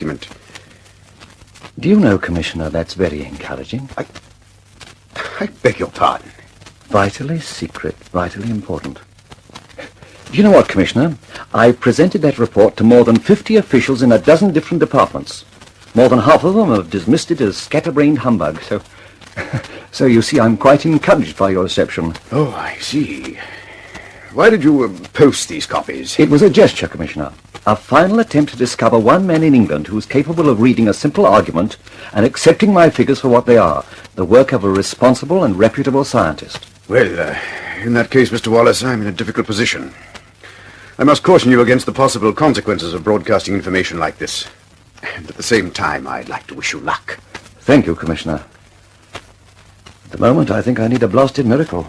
document. Do you know, Commissioner, that's very encouraging. I beg your pardon. Vitally secret, vitally important. Do you know what, Commissioner? I presented that report to more than 50 officials in a dozen different departments. More than half of them have dismissed it as scatterbrained humbug, so you see, I'm quite encouraged by your reception. Oh, I see. Why did you post these copies? It was a gesture, Commissioner. A final attempt to discover one man in England who's capable of reading a simple argument and accepting my figures for what they are, the work of a responsible and reputable scientist. Well, in that case, Mr. Wallace, I'm in a difficult position. I must caution you against the possible consequences of broadcasting information like this. And at the same time, I'd like to wish you luck. Thank you, Commissioner. At the moment, I think I need a blasted miracle.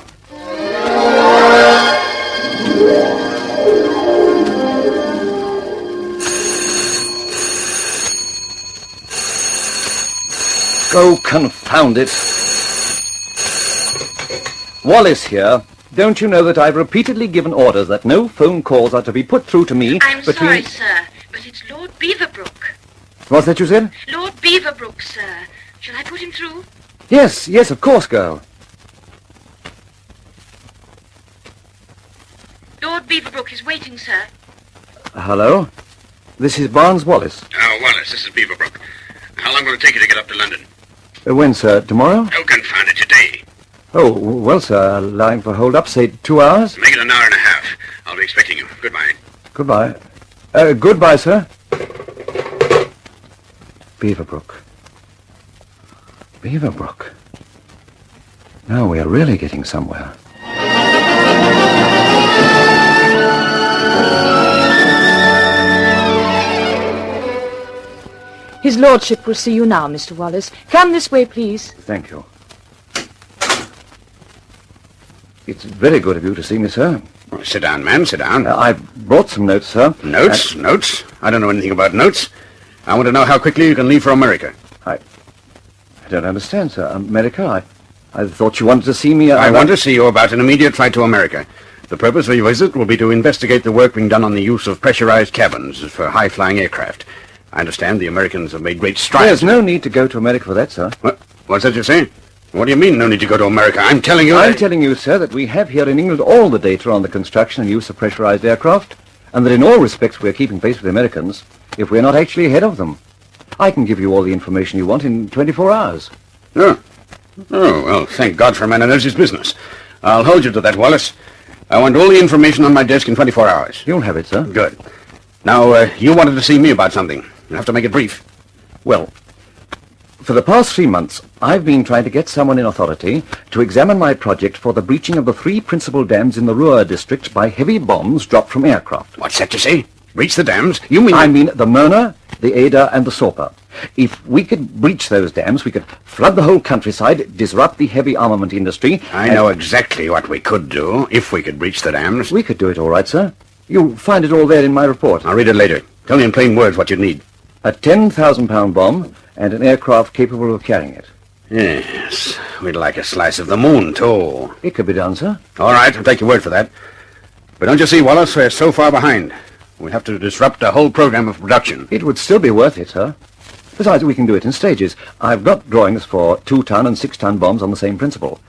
Oh, confound it. Wallace here. Don't you know that I've repeatedly given orders that no phone calls are to be put through to me I'm sorry, sir, but it's Lord Beaverbrook. What's that you said? Lord Beaverbrook, sir. Shall I put him through? Yes, of course, girl. Lord Beaverbrook is waiting, sir. Hello? This is Barnes Wallace. Oh, Wallace, this is Beaverbrook. How long will it take you to get up to London? When, sir? Tomorrow? Oh, confound it, today. Oh, well, sir, allowing for hold-up, say 2 hours? Make it an hour and a half. I'll be expecting you. Goodbye. Goodbye. Goodbye, sir. Beaverbrook. Beaverbrook. Now we are really getting somewhere. His lordship will see you now, Mr. Wallace. Come this way, please. Thank you. It's very good of you to see me, sir. Oh, sit down, man, sit down. I've brought some notes, sir. Notes? Notes? I don't know anything about notes. I want to know how quickly you can leave for America. I don't understand, sir. America? I thought you wanted to see me... I want to see you about an immediate flight to America. The purpose of your visit will be to investigate the work being done on the use of pressurized cabins for high-flying aircraft. I understand the Americans have made great strides. There's no need to go to America for that, sir. What's that you say? What do you mean, no need to go to America? I'm telling you... I'm telling you, sir, that we have here in England all the data on the construction and use of pressurized aircraft, and that in all respects we're keeping pace with the Americans, if we're not actually ahead of them. I can give you all the information you want in 24 hours. Oh, well, thank God for a man who knows his business. I'll hold you to that, Wallace. I want all the information on my desk in 24 hours. You'll have it, sir. Good. Now, you wanted to see me about something. You'll have to make it brief. Well, for the past 3 months, I've been trying to get someone in authority to examine my project for the breaching of the 3 principal dams in the Ruhr district by heavy bombs dropped from aircraft. What's that you say? Breach the dams? You mean... I mean the Mona, the Ada, and the Sorpa. If we could breach those dams, we could flood the whole countryside, disrupt the heavy armament industry... I know exactly what we could do, if we could breach the dams. We could do it all right, sir. You'll find it all there in my report. I'll read it later. Tell me in plain words what you need. A 10,000-pound bomb and an aircraft capable of carrying it. Yes, we'd like a slice of the moon, too. It could be done, sir. All right, I'll take your word for that. But don't you see, Wallace, we're so far behind. We'd have to disrupt the whole program of production. It would still be worth it, sir. Besides, we can do it in stages. I've got drawings for 2-ton and 6-ton bombs on the same principle.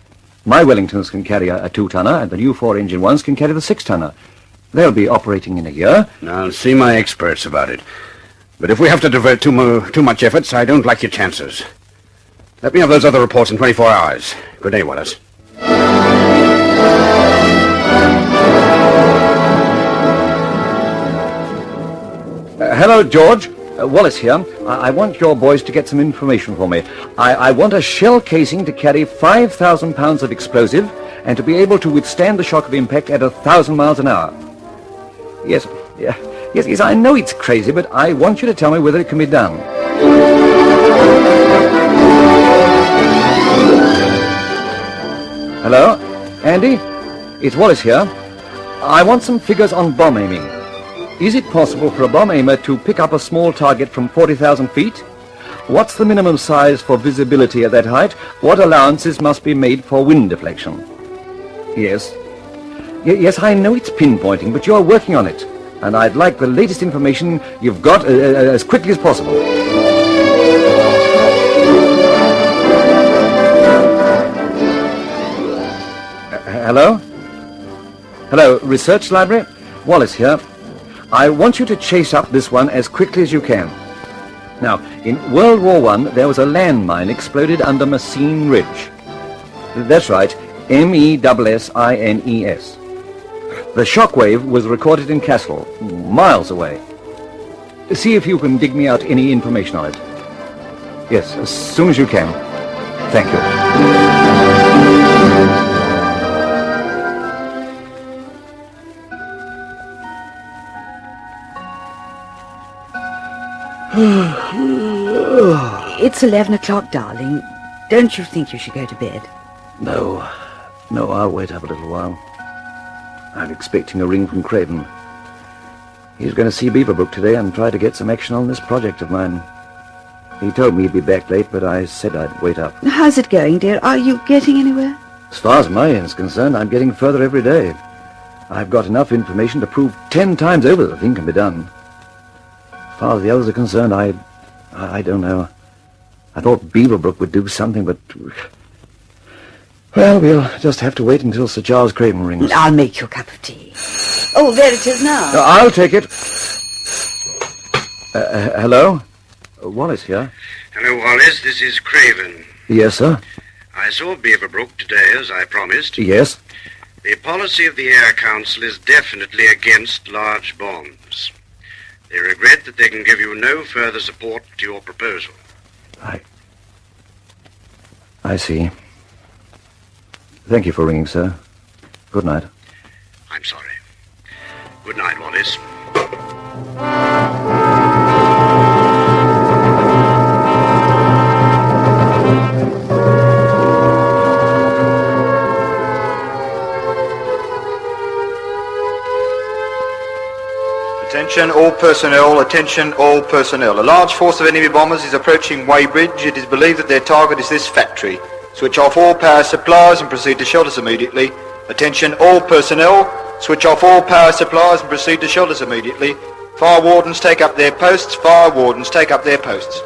My Wellingtons can carry a 2-tonner, and the new 4-engine ones can carry the 6-tonner. They'll be operating in a year. I'll see my experts about it. But if we have to divert too much efforts, I don't like your chances. Let me have those other reports in 24 hours. Good day, Wallace. Hello, George. Wallace here. I want your boys to get some information for me. I want a shell casing to carry 5,000 pounds of explosive and to be able to withstand the shock of impact at 1,000 miles an hour. Yes, I know it's crazy, but I want you to tell me whether it can be done. Hello? Andy? It's Wallace here. I want some figures on bomb aiming. Is it possible for a bomb aimer to pick up a small target from 40,000 feet? What's the minimum size for visibility at that height? What allowances must be made for wind deflection? Yes, I know it's pinpointing, but you're working on it. and I'd like the latest information you've got as quickly as possible. Hello? Hello, Research Library? Wallace here. I want you to chase up this one as quickly as you can. Now, in World War I, there was a landmine exploded under Messines Ridge. That's right, Messines. The shockwave was recorded in Castle, miles away. See if you can dig me out any information on it. Yes, as soon as you can. Thank you. It's 11 o'clock, darling. Don't you think you should go to bed? No, I'll wait up a little while. I'm expecting a ring from Craven. He's going to see Beaverbrook today and try to get some action on this project of mine. He told me he'd be back late, but I said I'd wait up. How's it going, dear? Are you getting anywhere? As far as my end's concerned, I'm getting further every day. I've got enough information to prove 10 times over the thing can be done. As far as the others are concerned, I don't know. I thought Beaverbrook would do something, but... Well, we'll just have to wait until Sir Charles Craven rings. I'll make you a cup of tea. Oh, there it is now. I'll take it. Hello? Wallace here. Hello, Wallace. This is Craven. Yes, sir. I saw Beaverbrook today, as I promised. Yes? The policy of the Air Council is definitely against large bombs. They regret that they can give you no further support to your proposal. I see. Thank you for ringing, sir. Good night. I'm sorry. Good night, Wallace. Attention all personnel, attention all personnel. A large force of enemy bombers is approaching Weybridge. It is believed that their target is this factory. Switch off all power supplies and proceed to shelters immediately. Attention all personnel, switch off all power supplies and proceed to shelters immediately. Fire wardens take up their posts, fire wardens take up their posts.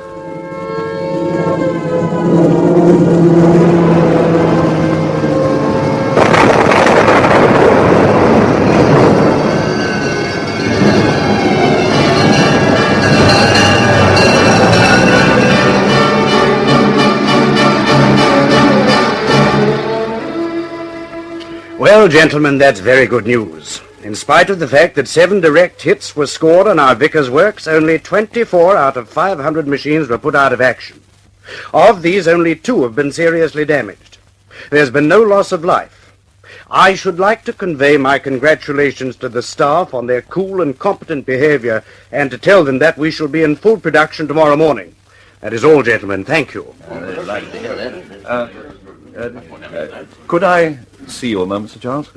Well, gentlemen, that's very good news. In spite of the fact that 7 direct hits were scored on our Vickers works, only 24 out of 500 machines were put out of action. Of these, only 2 have been seriously damaged. There's been no loss of life. I should like to convey my congratulations to the staff on their cool and competent behavior, and to tell them that we shall be in full production tomorrow morning. That is all, gentlemen. Thank you. Could I see you a moment, Sir Charles?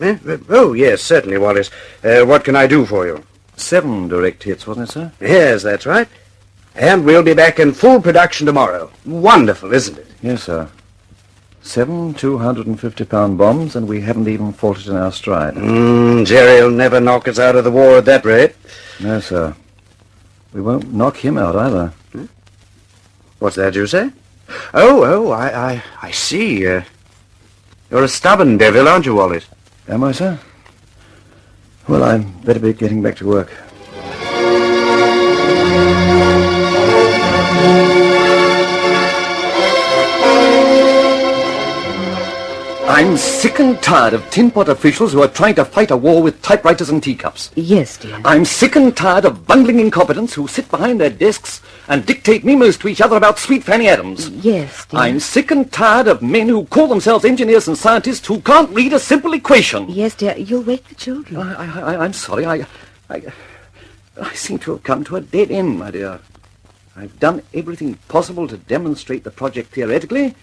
Oh, yes, certainly, Wallace. What can I do for you? 7 direct hits, wasn't it, sir? Yes, that's right. And we'll be back in full production tomorrow. Wonderful, isn't it? Yes, sir. 7 250-pound bombs, and we haven't even faltered in our stride. Jerry'll never knock us out of the war at that rate. No, sir. We won't knock him out either. What's that you say? I see. You're a stubborn devil, aren't you, Wallace? Am I, sir? Well, I'm better be getting back to work. I'm sick and tired of tin pot officials who are trying to fight a war with typewriters and teacups. Yes, dear. I'm sick and tired of bungling incompetents who sit behind their desks and dictate memos to each other about Sweet Fanny Adams. Yes, dear. I'm sick and tired of men who call themselves engineers and scientists who can't read a simple equation. Yes, dear. You'll wake the children. I'm sorry. I seem to have come to a dead end, my dear. I've done everything possible to demonstrate the project theoretically,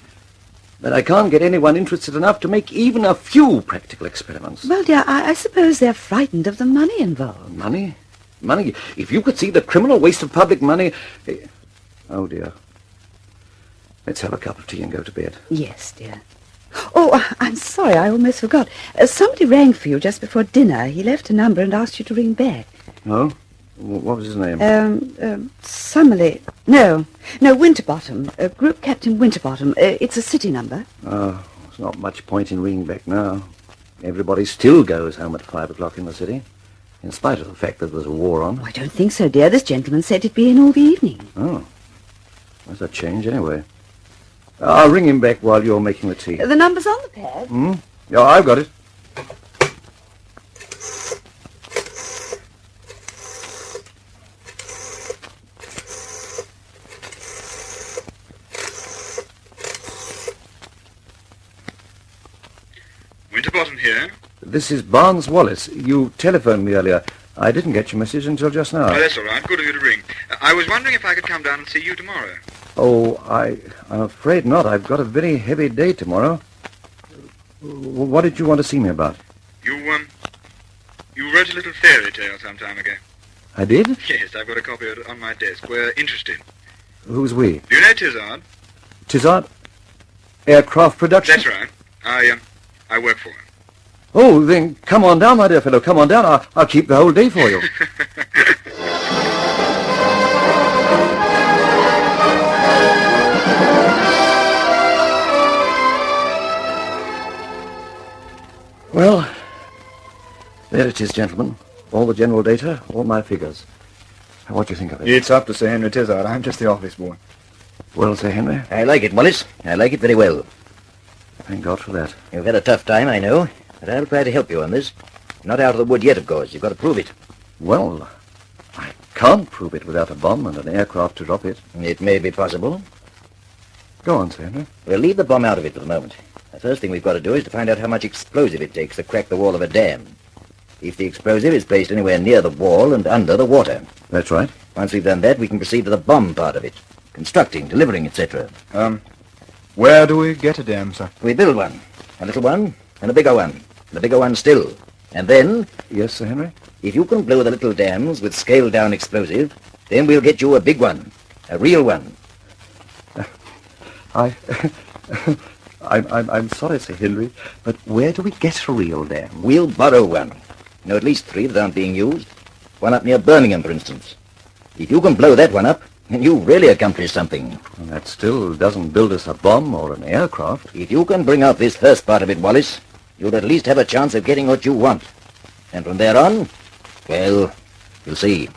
but I can't get anyone interested enough to make even a few practical experiments. Well, dear, I suppose they're frightened of the money involved. Money? Money? If you could see the criminal waste of public money... Oh, dear. Let's have a cup of tea and go to bed. Yes, dear. Oh, I'm sorry, I almost forgot. Somebody rang for you just before dinner. He left a number and asked you to ring back. Oh? What was his name? Summerley. No, Winterbottom. Group Captain Winterbottom. It's a city number. Oh, there's not much point in ringing back now. Everybody still goes home at 5 o'clock in the city, in spite of the fact that there's a war on. Oh, I don't think so, dear. This gentleman said he'd be in all the evening. Oh. That's a change, anyway. I'll ring him back while you're making the tea. The number's on the pad. Yeah, I've got it. Winterbottom here. This is Barnes Wallace. You telephoned me earlier. I didn't get your message until just now. Oh, that's all right. Good of you to ring. I was wondering if I could come down and see you tomorrow. Oh, I'm afraid not. I've got a very heavy day tomorrow. What did you want to see me about? You wrote a little fairy tale some time ago. I did? Yes, I've got a copy of it on my desk. We're interested. Who's we? Do you know Tizard? Tizard? Aircraft production? That's right. I work for him. Oh, then come on down, my dear fellow. Come on down. I'll keep the whole day for you. Well, there it is, gentlemen. All the general data, all my figures. What do you think of it? It's up to Sir Henry Tizard. I'm just the office boy. Well, Sir Henry? I like it, Wallace. I like it very well. Thank God for that. You've had a tough time, I know, but I'll try to help you on this. Not out of the wood yet, of course. You've got to prove it. Well, I can't prove it without a bomb and an aircraft to drop it. It may be possible. Go on, Sir Henry. We'll leave the bomb out of it for the moment. The first thing we've got to do is to find out how much explosive it takes to crack the wall of a dam. If the explosive is placed anywhere near the wall and under the water. That's right. Once we've done that, we can proceed to the bomb part of it. Constructing, delivering, etc. Where do we get a dam, sir? We build one. A little one and a bigger one. And a bigger one still. And then... Yes, Sir Henry? If you can blow the little dams with scaled-down explosive, then we'll get you a big one. A real one. I'm sorry, Sir Henry, but where do we get a real dam? We'll borrow one. Know at least 3 that aren't being used. One up near Birmingham, for instance. If you can blow that one up, then you've really accomplished something. That still doesn't build us a bomb or an aircraft. If you can bring out this first part of it, Wallace, you'll at least have a chance of getting what you want. And from there on, well, you'll see.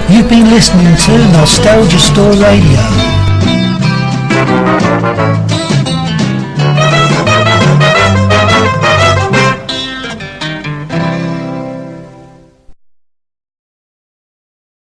You've been listening to Nostalgia Store Radio.